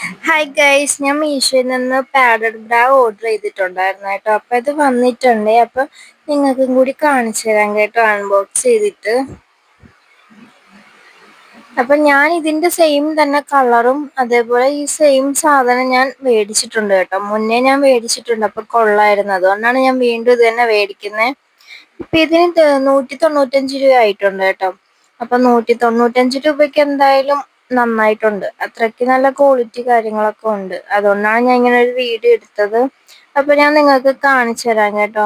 Hi guys, ഞാൻ മീഷോയിൽ നിന്ന് padded ബ്രാ order ചെയ്തിട്ടുണ്ടായിരുന്നു കേട്ടോ. അപ്പോൾ ഇത് വന്നിട്ടുണ്ട്. അപ്പോൾ നിങ്ങൾക്കും കൂടി കാണിച്ചു തരാം കേട്ടോ, അൺബോക്സ് ചെയ്തിട്ട്. അപ്പം ഞാൻ ഇതിൻ്റെ സെയിം തന്നെ കളറും അതേപോലെ ഈ സെയിം സാധനം ഞാൻ മേടിച്ചിട്ടുണ്ട് കേട്ടോ. മുന്നേ ഞാൻ മേടിച്ചിട്ടുണ്ട്, അപ്പോൾ കൊള്ളായിരുന്നു. അതുകൊണ്ടാണ് ഞാൻ വീണ്ടും ഇത് തന്നെ മേടിക്കുന്നത്. ഇപ്പം ഇതിന് 195 രൂപ ആയിട്ടുണ്ട് കേട്ടോ. അപ്പം 195 രൂപയ്ക്ക് എന്തായാലും നന്നായിട്ടുണ്ട്. അത്രയ്ക്ക് നല്ല ക്വാളിറ്റി കാര്യങ്ങളൊക്കെ ഉണ്ട്. അതുകൊണ്ടാണ് ഞാൻ ഇങ്ങനെ ഒരു വീഡിയോ എടുത്തത്. അപ്പം ഞാൻ നിങ്ങൾക്ക് കാണിച്ചു തരാം കേട്ടോ.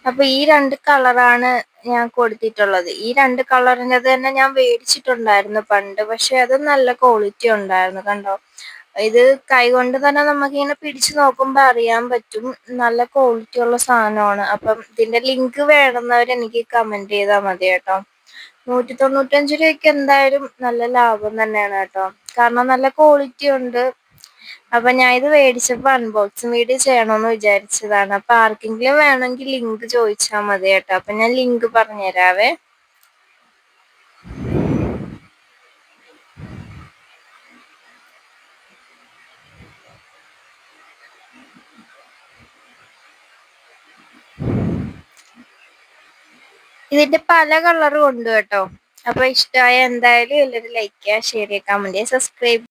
അപ്പൊ ഈ രണ്ട് കളറാണ് ഞാൻ കൊടുത്തിട്ടുള്ളത്. ഈ രണ്ട് കളറിൻ്റെത് തന്നെ ഞാൻ മേടിച്ചിട്ടുണ്ടായിരുന്നു പണ്ട്. പക്ഷെ അത് നല്ല ക്വാളിറ്റി ഉണ്ടായിരുന്നു, കണ്ടോ. ഇത് കൈകൊണ്ട് തന്നെ നമുക്കിങ്ങനെ പിടിച്ചു നോക്കുമ്പോൾ അറിയാൻ പറ്റും, നല്ല ക്വാളിറ്റി ഉള്ള സാധനമാണ്. അപ്പം ഇതിന്റെ ലിങ്ക് വേണമെന്നവർ എനിക്ക് കമന്റ് ചെയ്താൽ മതി കേട്ടോ. 195 രൂപയ്ക്ക് എന്തായാലും നല്ല ലാഭം തന്നെയാണ് കേട്ടോ. കാരണം നല്ല ക്വാളിറ്റി ഉണ്ട്. അപ്പൊ ഞാൻ ഇത് മേടിച്ചപ്പോ അൺബോക്സിങ് വീഡിയോ ചെയ്യണമെന്ന് വിചാരിച്ചതാണ്. അപ്പൊ ആർക്കെങ്കിലും വേണമെങ്കിൽ ലിങ്ക് ചോദിച്ചാൽ മതി കേട്ടോ. അപ്പൊ ഞാൻ ലിങ്ക് പറഞ്ഞുതരാവേ. ഇതിന്റെ പല കളറും ഉണ്ട് കേട്ടോ. അപ്പൊ ഇഷ്ടമായ എന്തായാലും എല്ലാവരും ലൈക്ക് ചെയ്യുക, ഷെയർ ചെയ്യുക, കമന്റ് ചെയ്യുക, സബ്സ്ക്രൈബ്